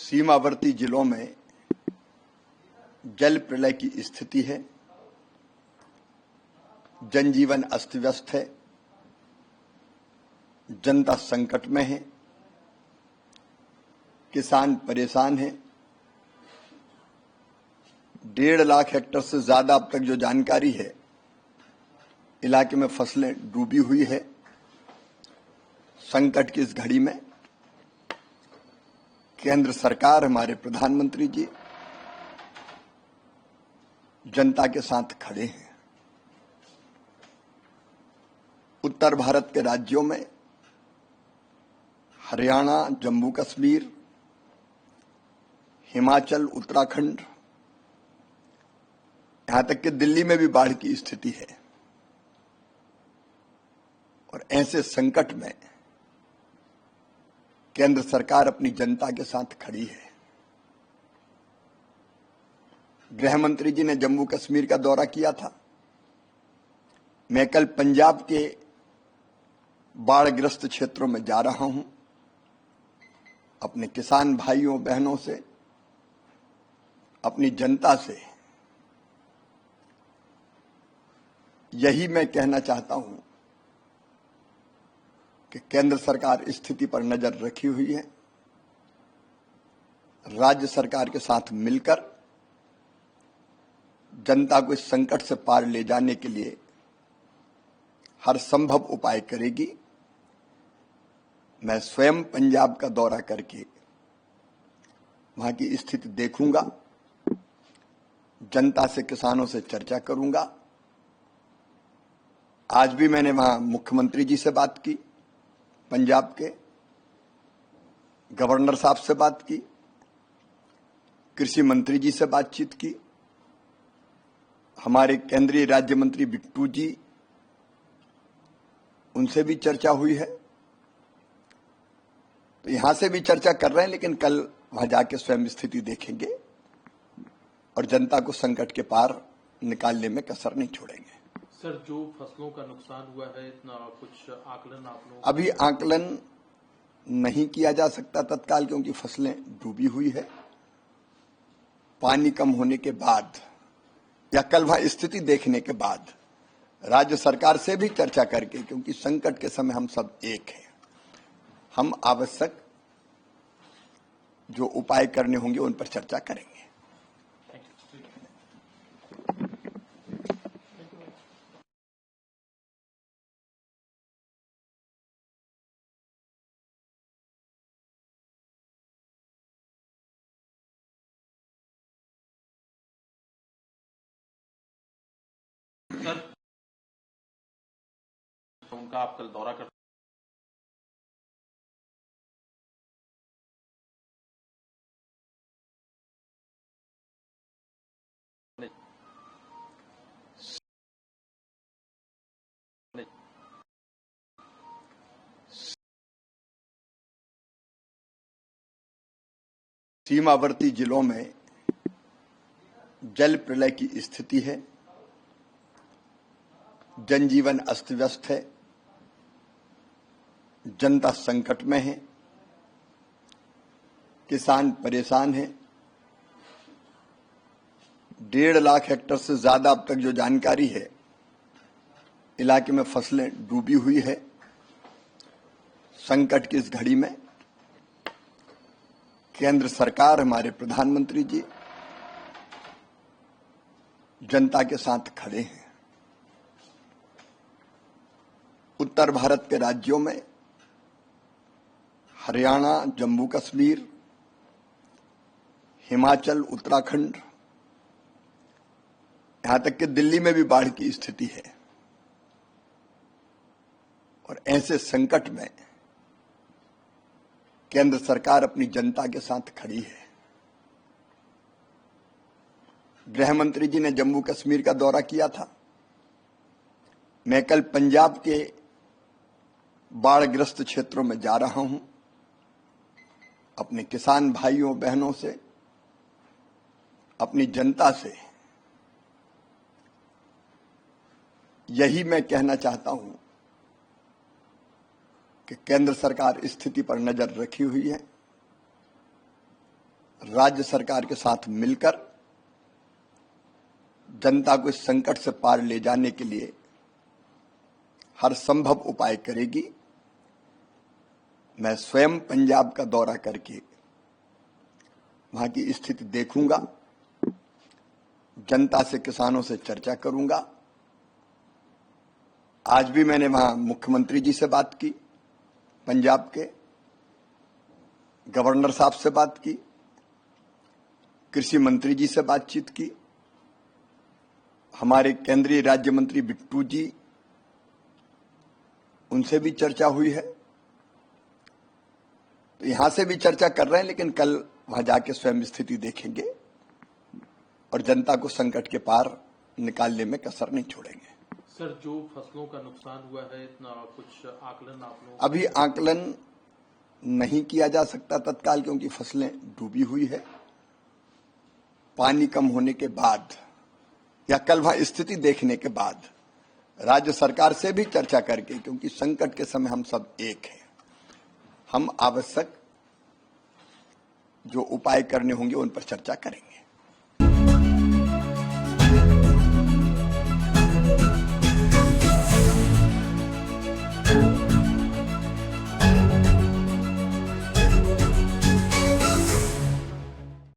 सीमावर्ती जिलों में जल प्रलय की स्थिति है। जनजीवन अस्त व्यस्त है, जनता संकट में है, किसान परेशान है। 1.5 लाख हेक्टेयर से ज्यादा अब तक जो जानकारी है, इलाके में फसलें डूबी हुई है। संकट की इस घड़ी में केंद्र सरकार, हमारे प्रधानमंत्री जी जनता के साथ खड़े हैं। उत्तर भारत के राज्यों में हरियाणा, जम्मू कश्मीर, हिमाचल, उत्तराखंड, यहां तक कि दिल्ली में भी बाढ़ की स्थिति है। और ऐसे संकट में केंद्र सरकार अपनी जनता के साथ खड़ी है। गृह मंत्री जी ने जम्मू कश्मीर का दौरा किया था। मैं कल पंजाब के बाढ़ग्रस्त क्षेत्रों में जा रहा हूं। अपने किसान भाइयों बहनों से, अपनी जनता से यही मैं कहना चाहता हूं कि केंद्र सरकार स्थिति पर नजर रखी हुई है। राज्य सरकार के साथ मिलकर जनता को इस संकट से पार ले जाने के लिए हर संभव उपाय करेगी। मैं स्वयं पंजाब का दौरा करके वहां की स्थिति देखूंगा, जनता से, किसानों से चर्चा करूंगा। आज भी मैंने वहां मुख्यमंत्री जी से बात की, पंजाब के गवर्नर साहब से बात की, कृषि मंत्री जी से बातचीत की, हमारे केंद्रीय राज्य मंत्री बिट्टू जी, उनसे भी चर्चा हुई है। तो यहां से भी चर्चा कर रहे हैं, लेकिन कल वहां जाके स्वयं स्थिति देखेंगे और जनता को संकट के पार निकालने में कसर नहीं छोड़ेंगे। सर, जो फसलों का नुकसान हुआ है, इतना कुछ आकलन आप लोग? अभी आकलन नहीं किया जा सकता तत्काल, क्योंकि फसलें डूबी हुई है। पानी कम होने के बाद या कल वहां स्थिति देखने के बाद राज्य सरकार से भी चर्चा करके, क्योंकि संकट के समय हम सब एक हैं, हम आवश्यक जो उपाय करने होंगे उन पर चर्चा करेंगे। सर, उनका आप कल दौरा कर सीमावर्ती जिलों में जल प्रलय की स्थिति है। जनजीवन अस्त व्यस्त है, जनता संकट में है, किसान परेशान है। 1.5 लाख हेक्टेयर से ज्यादा अब तक जो जानकारी है, इलाके में फसलें डूबी हुई है। संकट की इस घड़ी में केंद्र सरकार, हमारे प्रधानमंत्री जी जनता के साथ खड़े हैं। उत्तर भारत के राज्यों में हरियाणा, जम्मू कश्मीर, हिमाचल, उत्तराखंड, यहां तक कि दिल्ली में भी बाढ़ की स्थिति है। और ऐसे संकट में केंद्र सरकार अपनी जनता के साथ खड़ी है। गृह मंत्री जी ने जम्मू कश्मीर का दौरा किया था। मैं कल पंजाब के बाढ़ग्रस्त क्षेत्रों में जा रहा हूं। अपने किसान भाइयों बहनों से, अपनी जनता से यही मैं कहना चाहता हूं कि केंद्र सरकार स्थिति पर नजर रखी हुई है। राज्य सरकार के साथ मिलकर जनता को इस संकट से पार ले जाने के लिए हर संभव उपाय करेगी। मैं स्वयं पंजाब का दौरा करके वहां की स्थिति देखूंगा, जनता से, किसानों से चर्चा करूंगा। आज भी मैंने वहां मुख्यमंत्री जी से बात की, पंजाब के गवर्नर साहब से बात की, कृषि मंत्री जी से बातचीत की, हमारे केंद्रीय राज्य मंत्री बिट्टू जी, उनसे भी चर्चा हुई है। तो यहां से भी चर्चा कर रहे हैं, लेकिन कल वहां जाके स्वयं स्थिति देखेंगे और जनता को संकट के पार निकालने में कसर नहीं छोड़ेंगे। सर, जो फसलों का नुकसान हुआ है, इतना कुछ आकलन आप लोग? अभी आकलन नहीं किया जा सकता तत्काल, क्योंकि फसलें डूबी हुई है। पानी कम होने के बाद या कल वहां स्थिति देखने के बाद राज्य सरकार से भी चर्चा करके, क्योंकि संकट के समय हम सब एक हैं, हम आवश्यक जो उपाय करने होंगे उन पर चर्चा करेंगे।